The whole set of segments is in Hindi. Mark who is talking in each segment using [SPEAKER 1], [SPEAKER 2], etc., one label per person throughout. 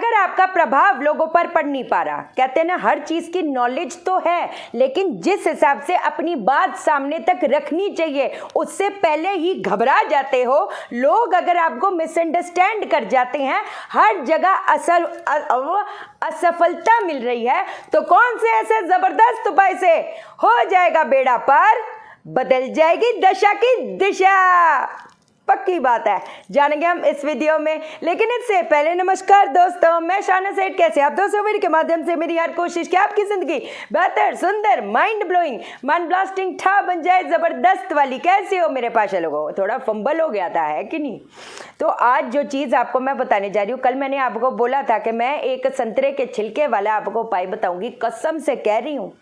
[SPEAKER 1] मगर आपका प्रभाव लोगों पर पड़ नहीं पा रहा। कहते हैं ना, हर चीज की नॉलेज तो है, लेकिन जिस हिसाब से अपनी बात सामने तक रखनी चाहिए उससे पहले ही घबरा जाते हो। लोग अगर आपको मिसअंडरस्टैंड कर जाते हैं, हर जगह असफलता मिल रही है, तो कौन से ऐसे जबरदस्त उपाय से हो जाएगा बेड़ा पार, बदल जाएगी दशा की दिशा। पक्की बात है, जानेंगे हम इस वीडियो में। लेकिन इससे पहले नमस्कार दोस्तों, मैं शाना सेठ। कैसे आप दोस्तों? वीडियो के माध्यम से मेरी हर कोशिश कि आपकी जिंदगी बेहतर, सुंदर, माइंड ब्लोइंग, माइंड ब्लास्टिंग ठा बन जाए, जबरदस्त वाली। कैसे हो मेरे पास लोगों? थोड़ा फंबल हो गया था, है कि नहीं? तो आज जो चीज़ आपको मैं बताने जा रही हूँ, कल मैंने आपको बोला था कि मैं एक संतरे के छिलके वाला आपको उपाय बताऊंगी। कसम से कह रही हूँ।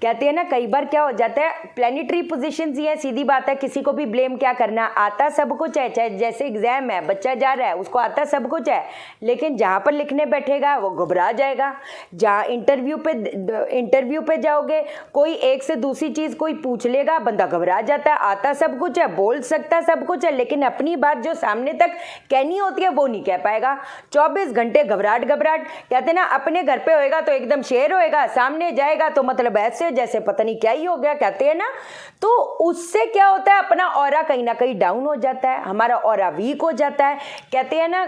[SPEAKER 1] कहते हैं ना, कई बार क्या हो जाता है, प्लानिटरी पोजीशंस ही है, सीधी बात है। किसी को भी ब्लेम क्या करना, आता सब कुछ है। चाहे जैसे एग्जाम है, बच्चा जा रहा है, उसको आता सब कुछ है, लेकिन जहाँ पर लिखने बैठेगा वो घबरा जाएगा। जहाँ इंटरव्यू पे जाओगे, कोई एक से दूसरी चीज़ कोई पूछ लेगा, बंदा घबरा जाता है। आता सब कुछ है, बोल सकता सब कुछ है, लेकिन अपनी बात जो सामने तक कहनी होती है वो नहीं कह पाएगा। 24 घंटे घबराहट। कहते हैं ना, अपने घर पे होएगा तो एकदम शेर होएगा, सामने जाएगा तो मतलब ऐसे जैसे पता नहीं क्या ही हो गया, कहते हैं ना। तो उससे क्या होता है, अपना ऑरा कहीं ना कहीं डाउन हो जाता है, हमारा ऑरा वीक हो जाता है। कहते हैं ना,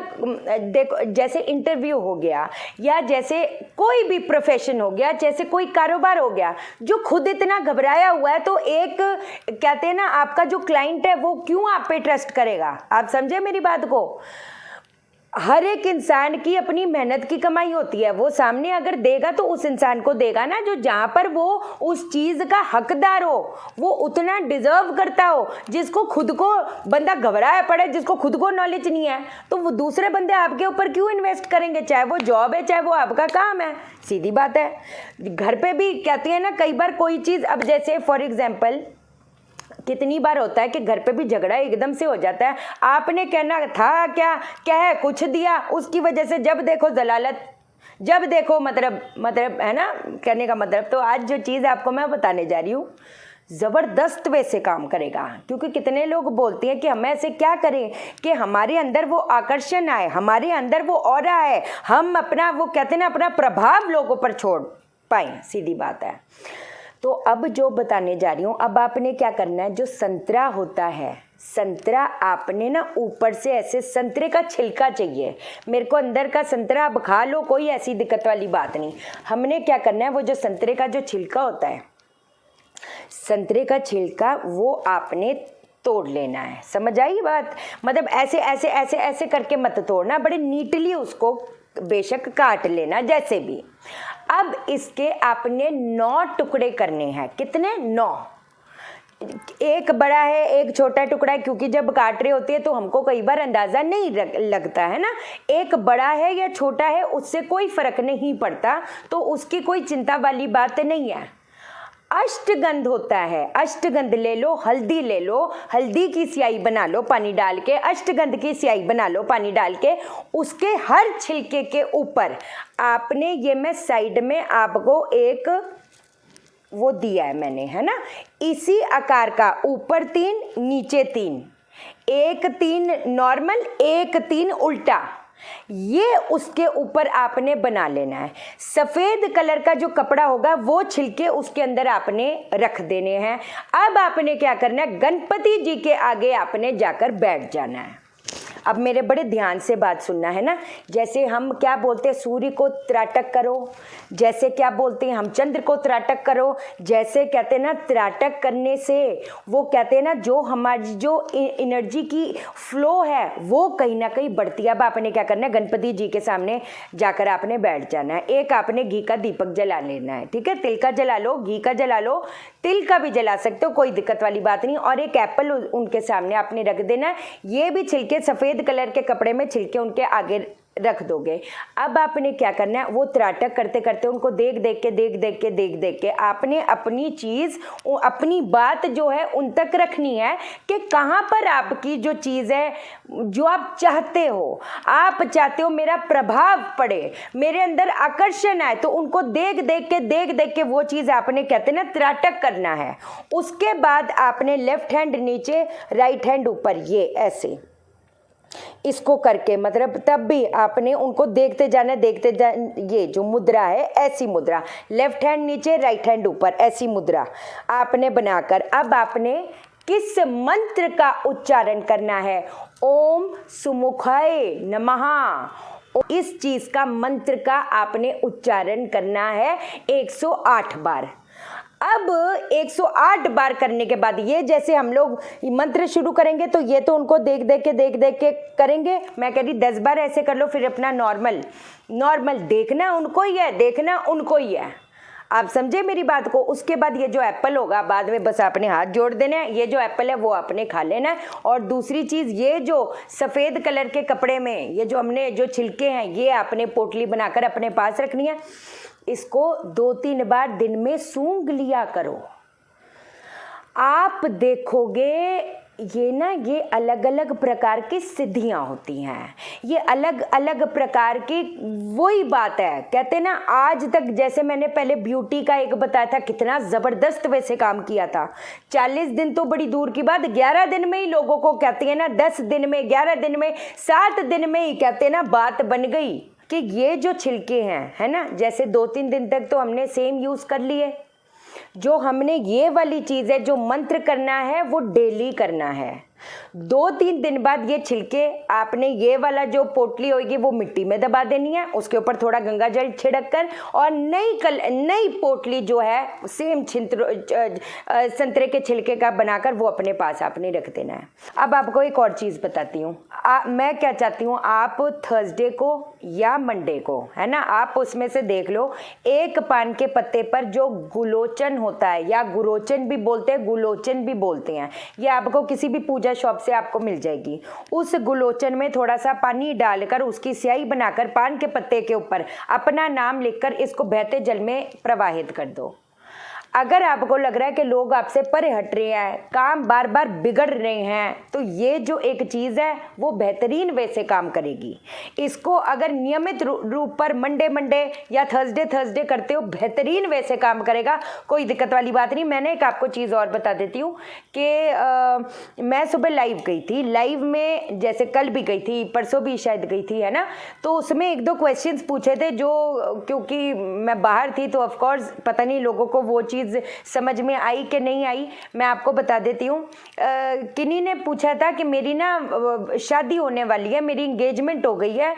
[SPEAKER 1] देखो, जैसे इंटरव्यू हो गया, या जैसे कोई भी प्रोफेशन हो गया, जैसे कोई कारोबार हो गया, जो खुद इतना घबराया हुआ है, तो एक कहते हैं ना, आपका जो क्लाइंट है वो क्यों आप पे ट्रस्ट करेगा? आप समझे मेरी बात को? हर एक इंसान की अपनी मेहनत की कमाई होती है। वो सामने अगर देगा तो उस इंसान को देगा ना, जो जहाँ पर वो उस चीज़ का हकदार हो, वो उतना डिजर्व करता हो। जिसको खुद को बंदा घबराया पड़े, जिसको खुद को नॉलेज नहीं है, तो वो दूसरे बंदे आपके ऊपर क्यों इन्वेस्ट करेंगे? चाहे वो जॉब है, चाहे वो आपका काम है, सीधी बात है। घर पे भी कहते हैं ना, कई बार कोई चीज़, अब जैसे फॉर एग्जाम्पल कितनी बार होता है कि घर पे भी झगड़ा एकदम से हो जाता है। आपने कहना था क्या है, कुछ दिया, उसकी वजह से जब देखो जलालत, जब देखो मतलब है ना, कहने का मतलब। तो आज जो चीज़ आपको मैं बताने जा रही हूँ, ज़बरदस्त वैसे काम करेगा। क्योंकि कितने लोग बोलते हैं कि हम ऐसे क्या करें कि हमारे अंदर वो आकर्षण आए, हमारे अंदर वो ऑरा है, हम अपना, वो कहते हैं ना, अपना प्रभाव लोगों पर छोड़ पाएँ, सीधी बात है। तो अब जो बताने जा रही हूँ, अब आपने क्या करना है, जो संतरा होता है, संतरा आपने ना ऊपर से ऐसे, संतरे का छिलका चाहिए मेरे को, अंदर का संतरा आप खा लो, कोई ऐसी दिक्कत वाली बात नहीं। हमने क्या करना है, वो जो संतरे का जो छिलका होता है, संतरे का छिलका वो आपने तोड़ लेना है। समझ आई बात? मतलब ऐसे ऐसे ऐसे ऐसे करके मत तोड़ना, बड़े नीटली उसको बेशक काट लेना, जैसे भी। अब इसके आपने 9 टुकड़े करने हैं। कितने? 9। एक बड़ा है, एक छोटा टुकड़ा है, क्योंकि जब काट रहे होते हैं तो हमको कई बार अंदाज़ा नहीं लगता है ना। एक बड़ा है या छोटा है, उससे कोई फर्क नहीं पड़ता, तो उसकी कोई चिंता वाली बात नहीं है। अष्टगंध होता है, अष्टगंध ले लो, हल्दी ले लो, हल्दी की स्याही बना लो पानी डाल के, अष्टगंध की स्याही बना लो पानी डाल के। उसके हर छिलके के ऊपर आपने, ये मैं साइड में आपको एक वो दिया है मैंने, है ना, इसी आकार का, ऊपर 3 नीचे 3, एक 3 नॉर्मल, एक 3 उल्टा, ये उसके ऊपर आपने बना लेना है। सफेद कलर का जो कपड़ा होगा वो छिलके उसके अंदर आपने रख देने हैं। अब आपने क्या करना है, गणपति जी के आगे आपने जाकर बैठ जाना है। अब मेरे बड़े ध्यान से बात सुनना है ना। जैसे हम क्या बोलते हैं, सूर्य को त्राटक करो, जैसे क्या बोलते हैं हम, चंद्र को त्राटक करो, जैसे कहते हैं ना, त्राटक करने से वो कहते हैं ना, जो हमारी जो एनर्जी की फ्लो है वो कहीं ना कहीं बढ़ती है। अब आपने क्या करना है, गणपति जी के सामने जाकर आपने बैठ जाना है। एक आपने घी का दीपक जला लेना है, ठीक है? तिल का जला लो, घी का जला लो, तिल का भी जला सकते हो, कोई दिक्कत वाली बात नहीं। और एक एप्पल उनके सामने आपने रख देना है। ये भी छिलके सफ़ेद कलर के कपड़े में छिलके उनके आगे रख दोगे। अब आपने क्या करना है, वो त्राटक करते करते उनको देख देख के आपने अपनी चीज़, अपनी बात जो है उन तक रखनी है कि कहाँ पर आपकी जो चीज़ है, जो आप चाहते हो, आप चाहते हो मेरा प्रभाव पड़े, मेरे अंदर आकर्षण आए, तो उनको देख देख के वो चीज़ आपने, कहते हैं ना, त्राटक करना है। उसके बाद आपने लेफ्ट हैंड नीचे, राइट हैंड ऊपर, ये ऐसे इसको करके मतलब तब भी आपने उनको देखते जाना ये जो मुद्रा है ऐसी मुद्रा, लेफ्ट हैंड नीचे राइट हैंड ऊपर, ऐसी मुद्रा आपने बनाकर अब आपने किस मंत्र का उच्चारण करना है? ओम सुमुखाय नमः। इस चीज का मंत्र का आपने उच्चारण करना है 108 बार। अब 108 बार करने के बाद ये जैसे हम लोग मंत्र शुरू करेंगे तो ये तो उनको देख देख के करेंगे। मैं कह रही 10 बार ऐसे कर लो, फिर अपना नॉर्मल देखना उनको ही है, देखना उनको ही है। आप समझे मेरी बात को? उसके बाद ये जो एप्पल होगा बाद में बस आपने हाथ जोड़ देना है, ये जो एप्पल है वो आपने खा लेना है। और दूसरी चीज़, ये जो सफ़ेद कलर के कपड़े में ये जो हमने जो छिलके हैं ये आपने पोटली बनाकर अपने पास रखनी है। इसको 2-3 बार दिन में सूंघ लिया करो। आप देखोगे ये अलग अलग प्रकार की सिद्धियां होती हैं, ये अलग अलग प्रकार की वही बात है। कहते हैं ना, आज तक जैसे मैंने पहले ब्यूटी का एक बताया था कितना ज़बरदस्त वैसे काम किया था। 40 दिन तो बड़ी दूर की बात, 11 दिन में ही लोगों को कहते हैं ना, 10 दिन में, 11 दिन में, 7 दिन में ही कहते हैं ना बात बन गई कि ये जो छिलके हैं है ना, जैसे 2-3 दिन तक तो हमने सेम यूज़ कर लिए। जो हमने ये वाली चीज़ है जो मंत्र करना है वो डेली करना है। 2-3 दिन बाद ये छिलके आपने ये वाला जो पोटली होगी वो मिट्टी में दबा देनी है, उसके ऊपर थोड़ा गंगा जल छिड़क कर और नई पोटली जो है सेम संतरे के छिलके का बनाकर वो अपने पास आपने रख देना है। अब आपको एक और चीज़ बताती हूँ। मैं क्या चाहती हूँ, आप थर्सडे को या मंडे को है ना, आप उसमें से देख लो, एक पान के पत्ते पर जो गुलोचन होता है या गुरोचन भी बोलते हैं, गुलोचन भी बोलते हैं, ये आपको किसी भी पूजा शॉप से आपको मिल जाएगी। उस गुलोचन में थोड़ा सा पानी डालकर उसकी स्याही बनाकर पान के पत्ते के ऊपर अपना नाम लिखकर इसको बहते जल में प्रवाहित कर दो। अगर आपको लग रहा है कि लोग आपसे परे हट रहे हैं, काम बार बार बिगड़ रहे हैं, तो ये जो एक चीज़ है वो बेहतरीन वे से काम करेगी। इसको अगर नियमित रूप पर मंडे या थर्सडे करते हो, बेहतरीन वे से काम करेगा, कोई दिक्कत वाली बात नहीं। मैंने एक आपको चीज़ और बता देती हूँ कि मैं सुबह लाइव गई थी, लाइव में जैसे कल भी गई थी, परसों भी शायद गई थी है ना, तो उसमें 1-2 क्वेश्चंस पूछे थे जो, क्योंकि मैं बाहर थी तो ऑफकोर्स पता नहीं लोगों को वो चीज़ समझ में आई कि नहीं आई, मैं आपको बता देती हूँ। किन्हीं ने पूछा था कि मेरी ना शादी होने वाली है, मेरी एंगेजमेंट हो गई है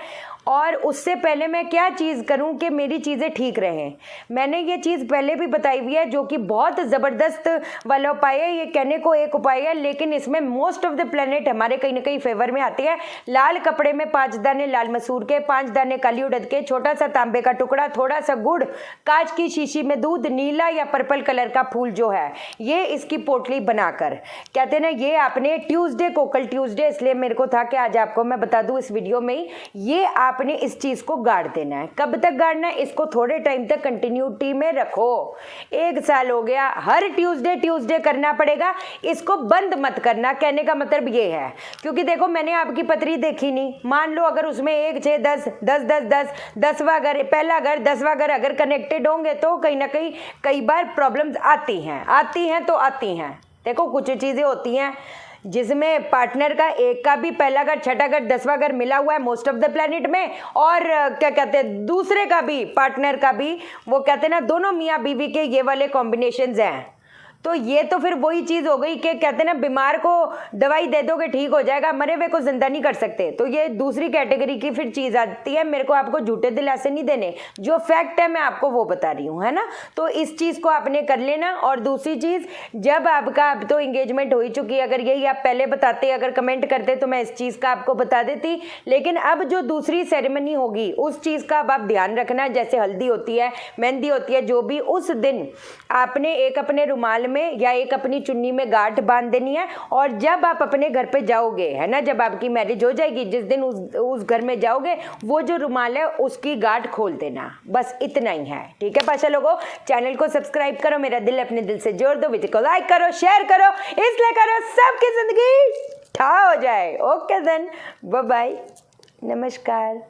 [SPEAKER 1] और उससे पहले मैं क्या चीज़ करूं कि मेरी चीज़ें ठीक रहें। मैंने ये चीज़ पहले भी बताई हुई है जो कि बहुत ज़बरदस्त वाला उपाय है। ये कहने को एक उपाय है लेकिन इसमें मोस्ट ऑफ द प्लेनेट हमारे कहीं ना कहीं फेवर में आती है। लाल कपड़े में 5 दाने लाल मसूर के, 5 दाने काली उड़द के, छोटा सा तांबे का टुकड़ा, थोड़ा सा गुड़, कांच की शीशी में दूध, नीला या पर्पल कलर का फूल जो है, ये इसकी पोटली बनाकर कहते हैं ना, ये आपने ट्यूसडे को, कल ट्यूसडे इसलिए मेरे को था कि आज आपको मैं बता दूं इस वीडियो में ही, ये आपने इस चीज़ को गाड़ देना है। कब तक गाड़ना है? इसको थोड़े टाइम तक कंटिन्यूटी में रखो। 1 साल हो गया, हर ट्यूसडे करना पड़ेगा, इसको बंद मत करना। कहने का मतलब ये है, क्योंकि देखो मैंने आपकी पत्री देखी नहीं, मान लो अगर उसमें 1, 6, 10, 10, 10, 10, 10वां घर, पहला घर, 10वां घर अगर कनेक्टेड होंगे तो कहीं ना कहीं कई बार प्रॉब्लम्स आती हैं। देखो कुछ चीज़ें होती हैं जिसमें पार्टनर का एक का भी पहला घर, छठा घर, 10वां घर मिला हुआ है मोस्ट ऑफ द प्लेनेट में, और क्या कहते हैं दूसरे का भी, पार्टनर का भी, वो कहते हैं ना दोनों मियाँ बीवी के ये वाले कॉम्बिनेशंस हैं। तो ये तो फिर वही चीज़ हो गई कि कहते हैं ना बीमार को दवाई दे दोगे ठीक हो जाएगा, मरे हुए को जिंदा नहीं कर सकते। तो ये दूसरी कैटेगरी की फिर चीज़ आती है। मेरे को आपको झूठे दिलासे नहीं देने, जो फैक्ट है मैं आपको वो बता रही हूँ, है ना। तो इस चीज़ को आपने कर लेना। और दूसरी चीज़, जब आपका अब तो इंगेजमेंट हो ही चुकी है, अगर यही आप पहले बताते, अगर कमेंट करते तो मैं इस चीज़ का आपको बता देती। लेकिन अब जो दूसरी सेरेमनी होगी उस चीज़ का अब आप ध्यान रखना। जैसे हल्दी होती है, मेहंदी होती है, जो भी, उस दिन आपने एक अपने रुमाल में या एक अपनी चुन्नी में गांठ बांध देनी है। और जब आप अपने घर पे जाओगे, है ना, जब आपकी मैरिज हो जाएगी, जिस दिन उस घर में जाओगे, वो जो रुमाल है उसकी गांठ खोल देना। बस इतना ही है, ठीक है पाशा लोगों। चैनल को सब्सक्राइब करो, मेरा दिल अपने दिल से जोड़ दो, वीडियो को लाइक करो, शेयर करो, इसलिए करो सबकी जिंदगी ठा हो जाए। ओके देन, बाय बाय, नमस्कार।